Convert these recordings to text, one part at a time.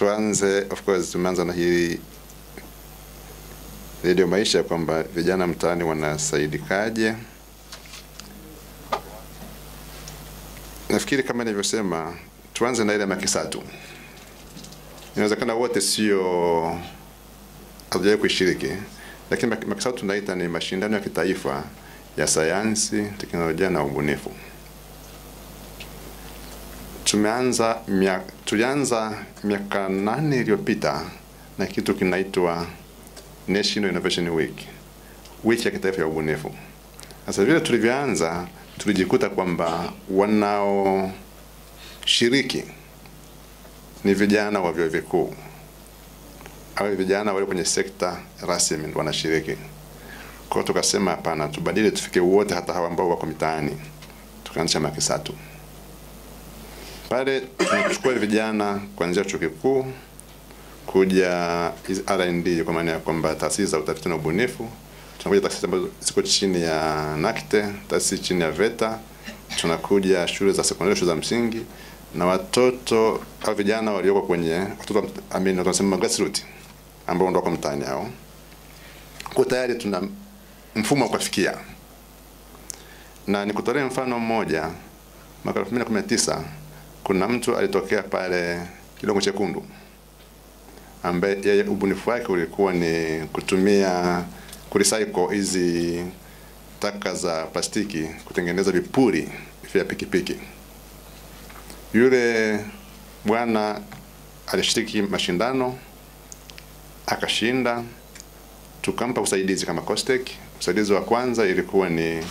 tuanze, of course tumeanza na hii Radio Maisha kwamba vijana mtaani wanasaidikaje. Nafikiri kama nilivyosema, tuanze na ile makisatu. Inawezekana wote sio hatujawahi kushiriki, lakini makisatu tunaita ni mashindano ya kitaifa ya sayansi, teknolojia na ubunifu. Tulianza miaka 8 iliyopita na kitu kinaitwa National Innovation Week, wiki ya kitaifa ya ubunifu. Sasa vile tulivyoanza, tulijikuta kwamba wanao shiriki ni vijana wa vyuo vikuu au vijana wale kwenye sekta rasmi wanashiriki. Kwa hiyo tukasema hapana, tubadili tufike wote, hata hawa ambao wako mitaani. Tukaanzisha makisatu. Pale tunachukua vijana kuanzia chuo kikuu kuja R&D, kwa maana ya kwamba taasisi za utafiti na ubunifu. Tunakuja taasisi ambazo ziko chini ya NACTE, taasisi chini ya VETA, tunakuja shule za sekondari, shule za msingi, na watoto au vijana walioko kwenye watoto tunasema grassroots ambao ndio kwa mtaani hao. Kwa tayari tuna mfumo wa kufikia. Na nikutolea mfano mmoja. Mwaka 2019 kuna mtu alitokea pale Kidongo Chekundu, ambaye yeye ubunifu wake ulikuwa ni kutumia kurecycle hizi taka za plastiki kutengeneza vipuri vya pikipiki. Yule bwana alishiriki mashindano, akashinda, tukampa usaidizi kama COSTECH. Usaidizi wa kwanza ilikuwa ni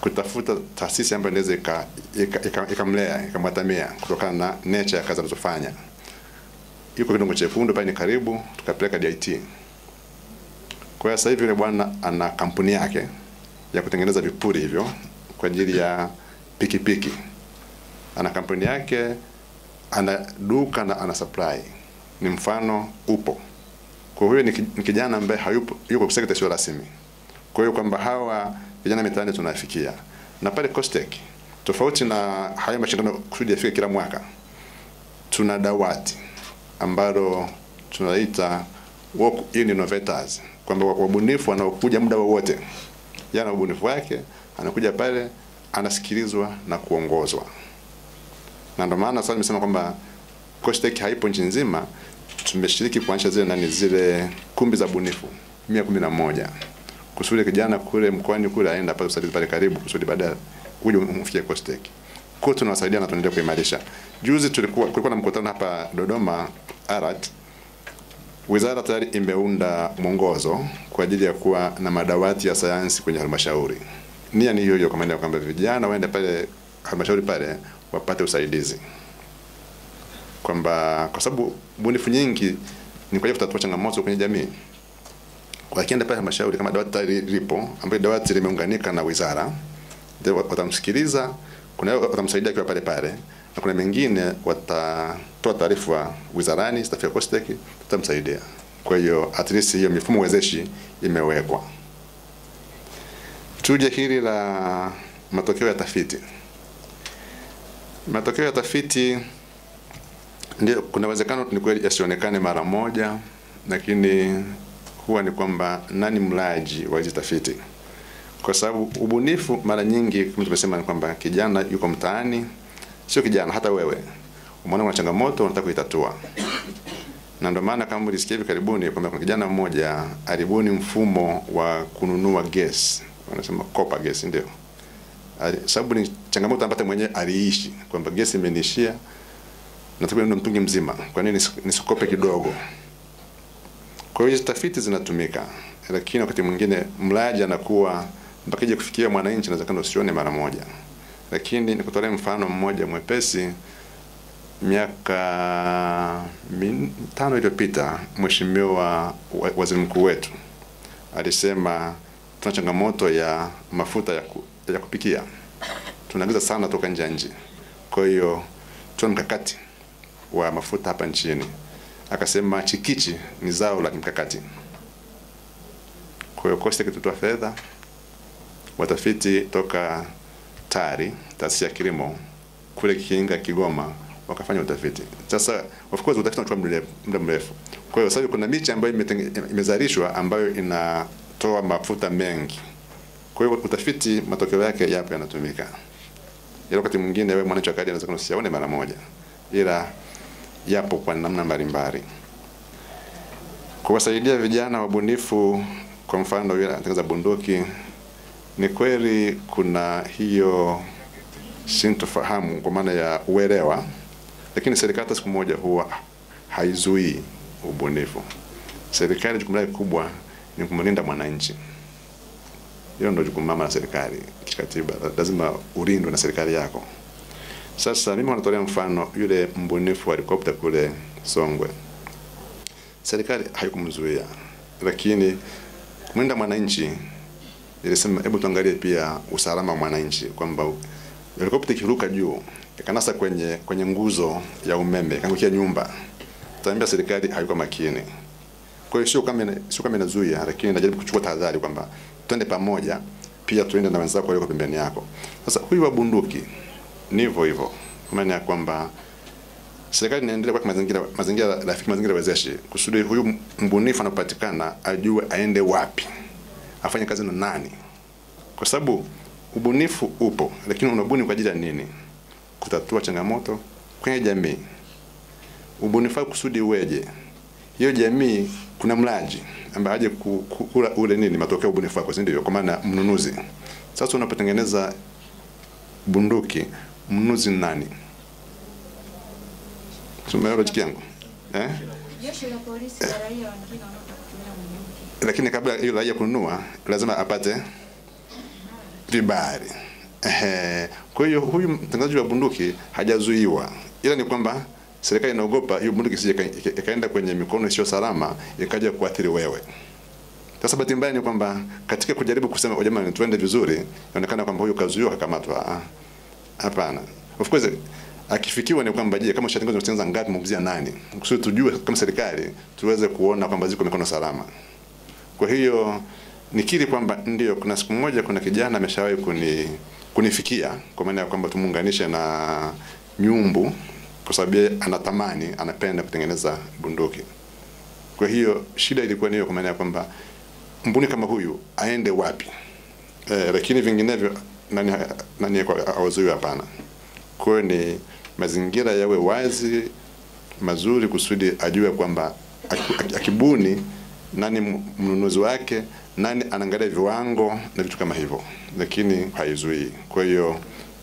kutafuta taasisi ambayo inaweza ikamlea, ikamwatamia kutokana na nature ya kazi anazofanya. Yuko Kidongo Chekundu pale ni karibu, tukapeleka DIT. Kwa sasa hivi yule bwana ana kampuni yake ya kutengeneza vipuri hivyo kwa ajili ya pikipiki. Ana kampuni yake, ana duka na ana supply. Ni mfano upo. Kwa hiyo ni kijana ambaye yuko kwa sekta sio rasmi. Kwa hiyo kwamba hawa vijana mitaani tunafikia. Na pale COSTECH, tofauti na haya mashindano kusudi yafike kila mwaka, tuna dawati ambalo tunaita work in innovators, kwamba wabunifu wanaokuja muda wowote, yana ubunifu wake, anakuja pale, anasikilizwa na kuongozwa. Na ndio maana sasa nimesema kwamba COSTECH haipo nchi nzima, tumeshiriki kuanzisha zile kumbi za bunifu 111. Kusudi kijana kule mkoani kule aenda pale usaidizi pale karibu, kusudi baadaye uje umfikie COSTECH. Kwa tunawasaidia na tunaendelea kuimarisha. Juzi kulikuwa na mkutano hapa Dodoma ARAT. Wizara tayari imeunda mwongozo kwa ajili ya kuwa na madawati ya sayansi kwenye halmashauri. Nia ni hiyo kwa maana kwamba vijana waende pale halmashauri pale wapate usaidizi. Kwa sababu bunifu nyingi ni kwa ajili kutatua changamoto kwenye jamii. Kwa kienda pale halmashauri kama dawati tayari lipo, ambapo dawati limeunganika na wizara, ndio watamsikiliza, kuna watamsaidia kwa pale, na kuna mengine watatoa taarifa wizarani, staff ya COSTECH tutamsaidia. Kwa hiyo at least hiyo mifumo wezeshi imewekwa. Tuje hili la matokeo ya tafiti. Matokeo ya tafiti ndio kuna uwezekano ni kweli yasionekane mara moja, lakini huwa ni kwamba nani mlaji wa hizo tafiti. Kwa sababu ubunifu mara nyingi kama tumesema ni kwamba kijana yuko mtaani, sio kijana hata wewe umeona kuna changamoto unataka kuitatua. Na ndio maana kama mlisikia hivi karibuni kwamba kuna kijana mmoja alibuni mfumo wa kununua gas, wanasema kopa gas ndio. Sababu ni changamoto ambayo mwenyewe aliishi kwamba gas imenishia, nataka ndio mtungi mzima, kwa nini nisikope kidogo. Kwa hiyo tafiti zinatumika, lakini wakati mwingine mlaji anakuwa mpaka je kufikia mwananchi inawezekana usione mara moja. Lakini nikutolea mfano mmoja mwepesi. Miaka 5 iliyopita mheshimiwa waziri mkuu wetu alisema tuna changamoto ya mafuta ya kupikia. Tunaagiza sana toka nje ya nchi. Kwa hiyo tuna mkakati wa mafuta hapa nchini. Akasema chikichi ni zao la mkakati. Kwa hiyo COSTECH tutoa fedha, watafiti toka TARI, taasisi ya kilimo kule Kiinga Kigoma, wakafanya utafiti. Sasa of course utafiti unachukua muda mrefu. Kwa hiyo sasa kuna miche ambayo imezalishwa ambayo inatoa mafuta mengi. Kwa hiyo utafiti matokeo yake yapo yanatumika. Ila wakati mwingine wewe mwananchi wa kawaida anaweza kusione mara moja. Ila yapo kwa namna mbalimbali. Kuwasaidia vijana wabunifu, kwa mfano yule anatengeneza bunduki, ni kweli kuna hiyo sintofahamu kwa maana ya uelewa, lakini serikali siku moja huwa haizuii ubunifu. Serikali jukumu lake kubwa ni kumlinda mwananchi. Hiyo ndio jukumu mama la serikali kikatiba, lazima ulindwe na serikali yako. Sasa mimi natolea mfano yule mbunifu wa helikopta kule Songwe. Serikali haikumzuia, lakini kumlinda mwananchi ilisema hebu tuangalie pia usalama wa mwananchi, kwamba helikopta ikiruka juu ikanasa kwenye nguzo ya umeme ikaangukia nyumba, taambia serikali haiko makini. Kwa hiyo sio kama inazuia, lakini inajaribu kuchukua tahadhari kwamba twende pamoja, pia tuende na wenzako walioko pembeni yako. Sasa huyu wa bunduki ni hivyo, maana ya kwamba serikali inaendelea kwa mazingira rafiki, mazingira wezeshi, kusudi huyu mbunifu anapopatikana ajue aende wapi, afanye kazi na nani. Kwa sababu ubunifu upo, lakini unabuni kwa ajili ya nini? Kutatua changamoto kwenye jamii. Ubunifu kusudi uweje? Hiyo jamii kuna mlaji ambaye aje kula ule nini matokeo ubunifu wako, si ndio? Kwa maana mnunuzi. Sasa unapotengeneza bunduki, mnunuzi nani? Tumeona logic yangu. Jeshi la polisi na raia wengine wanapotumia bunduki. Lakini kabla hiyo raia kununua lazima apate vibali. Kwa hiyo huyu mtengenezaji wa bunduki hajazuiwa. Ila ni kwamba serikali inaogopa hiyo bunduki isije ikaenda kwenye mikono isiyo salama ikaja kuathiri wewe. Sasa bahati mbaya ni kwamba katika kujaribu kusema jamani tuende vizuri, inaonekana kwamba huyu kazuiwa akamatwa. Hapana. Of course akifikiwa ni kwamba je, kama shatangazo zinatengeneza ngapi mumzia nani? Kusudi tujue kama serikali tuweze kuona kwamba ziko mikono salama. Kwa hiyo nikiri kwamba ndio kuna siku moja kuna kijana ameshawahi kunifikia kwa maana ya kwamba tumuunganishe na nyumbu kwa sababu anatamani, anapenda kutengeneza bunduki. Kwa hiyo shida ilikuwa niyo kwa maana ya kwamba mbuni kama huyu aende wapi? Lakini vinginevyo nani awazuiwe? Hapana. Kwa hiyo ni mazingira yawe wazi, mazuri, kusudi ajue kwamba akibuni nani mnunuzi wake, nani anaangalia viwango na vitu kama hivyo, lakini haizuii. Kwa hiyo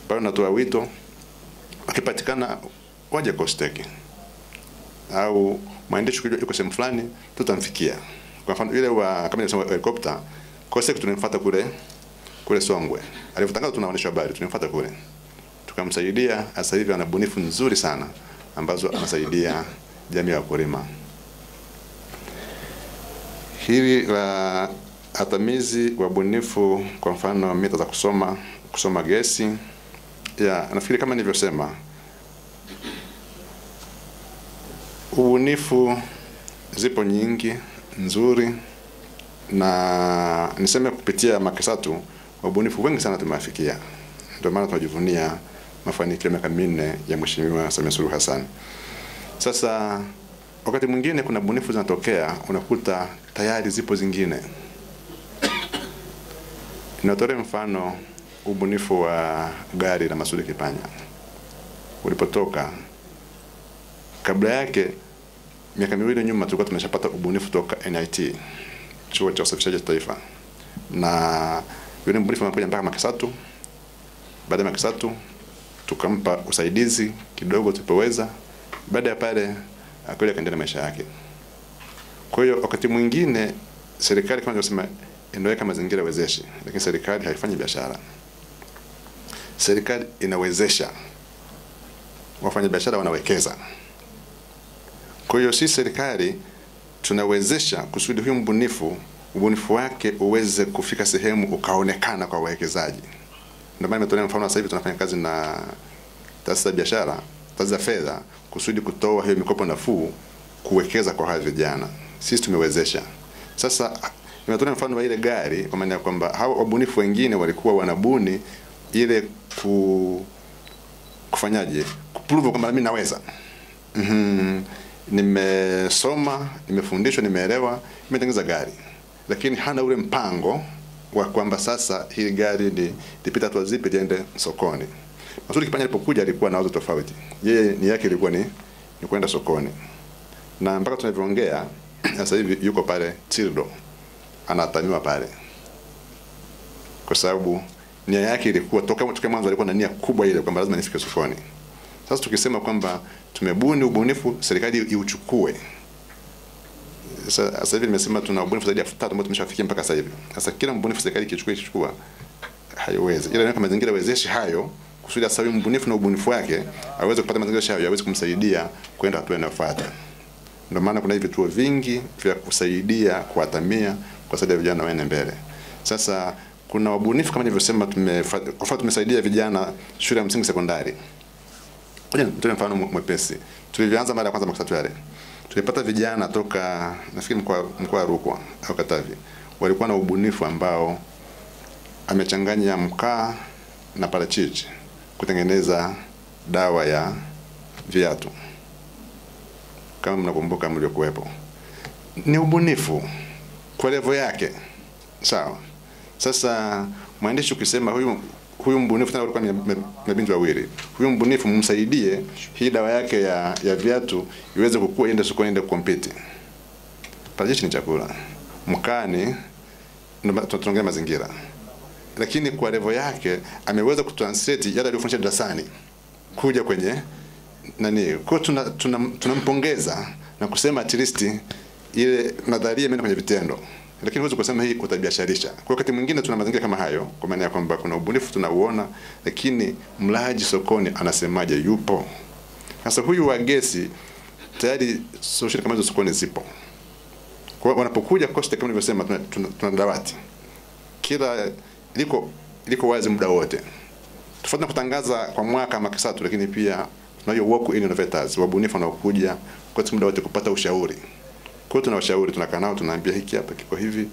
bado natoa wito, akipatikana waje Kosteki au mwandishi yuko sehemu fulani tutamfikia. Kwa mfano ile wa kama nimesema helicopter, Kosteki tunamfuata kule Songwe. Alipotangaza tunaonesha habari, tunamfuata kule. Tukamsaidia, sasa hivi ana bunifu nzuri sana ambazo anasaidia jamii ya wakulima. Hili la atamizi wa bunifu, kwa mfano mita za kusoma gesi, nafikiri kama nilivyosema, ubunifu zipo nyingi nzuri, na niseme kupitia Makisatu wabunifu wengi sana tumewafikia. Ndio maana tunajivunia mafanikio ya miaka 4 ya Mheshimiwa Samia Suluhu Hassan. Sasa wakati mwingine kuna bunifu zinatokea unakuta tayari zipo zingine. Ninatolea mfano ubunifu wa gari la Masudi Kipanya. Ulipotoka, kabla yake miaka 2 nyuma tulikuwa tumeshapata ubunifu toka NIT, chuo cha usafirishaji taifa. Na yule mbunifu anakuja mpaka Makisatu. Baada ya Makisatu tukampa usaidizi kidogo tulipoweza. Baada ya pale akaja kaendelea maisha yake. Kwa hiyo wakati mwingine serikali kama nilivyosema inaweka mazingira wezeshi, lakini serikali haifanyi biashara. Serikali inawezesha, wafanya biashara wanawekeza. Kwa hiyo sisi serikali tunawezesha kusudi huyu ubunifu wake uweze kufika sehemu ukaonekana kwa wawekezaji. Ndio maana nimetolea mfano sasa hivi tunafanya kazi na taasisi za biashara, taasisi za fedha kusudi kutoa hiyo mikopo nafuu kuwekeza kwa hawa vijana. Sisi tumewezesha. Sasa nimetolea mfano wa ile gari kwa maana kwamba hao wabunifu wengine walikuwa wanabuni ile kufanyaje approve kwamba mimi naweza. Nimesoma, nimefundishwa, nimeelewa, nimetengeneza gari. Lakini hana ule mpango wa kwamba sasa hili gari lipita hatua zipi liende sokoni. Masudi Kipanya alipokuja alikuwa na wazo tofauti. Yeye ni yake ilikuwa ni kwenda sokoni. Na mpaka tunavyoongea sasa hivi yuko pale Tildo. Anatamiwa pale. Kwa sababu nia yake ilikuwa toka mwanzo alikuwa na nia kubwa ile kwamba lazima nifike sokoni. Sasa tukisema kwamba tumebuni ubunifu, serikali iuchukue. Sasa hivi nimesema tuna ubunifu zaidi ya 3 ambao tumeshafikia mpaka sasa hivi. Sasa kila mbunifu serikali ikichukua haiwezi. Ila kama mazingira wezeshi hayo kusudi asawi mbunifu na ubunifu wake aweze kupata mazingira hayo yaweze kumsaidia kwenda hatua inayofuata. Ndio maana kuna hivi vituo vingi vya kusaidia kuwatamia kusaidia vijana waende mbele. Sasa kuna wabunifu kama nilivyosema tumesaidia vijana shule ya msingi sekondari. Ndio mfano mwepesi. Tulianza mara ya kwanza mwaka 3 yale. Tulipata vijana toka nafikiri mkoa wa Rukwa au Katavi. Walikuwa na ubunifu ambao amechanganya mkaa na parachichi kutengeneza dawa ya viatu. Kama mnakumbuka mliokuwepo. Ni ubunifu kwa level yake. Sawa. Sasa mwandishi ukisema huyu mbunifu tena alikuwa ni mabinti wawili. Huyu mbunifu mumsaidie hii dawa yake ya viatu iweze kukua iende sokoni iende compete. Parachichi ni chakula. Mkani tunaongea mazingira. Lakini kwa level yake ameweza kutranslate yale aliyofundisha darasani kuja kwenye kwa tunampongeza na kusema at least ile nadharia imeenda kwenye vitendo. Lakini huwezi kusema hii utabiasharisha. Kwa wakati mwingine tuna mazingira kama hayo, kwa maana ya kwamba kuna ubunifu tunauona, lakini mlaji sokoni anasemaje yupo. Sasa huyu wa gesi tayari solution kama hizo sokoni zipo. Kwa wanapokuja cost kama nilivyosema tuna dawati. Kila liko wazi muda wote. Tofauti na kutangaza kwa mwaka ama kisatu, lakini pia tunayo work in innovators, wabunifu wanaokuja kwa muda wote kupata ushauri. Kwa tunawashauri, tunakaa nao, tunaambia hiki hapa kiko hivi,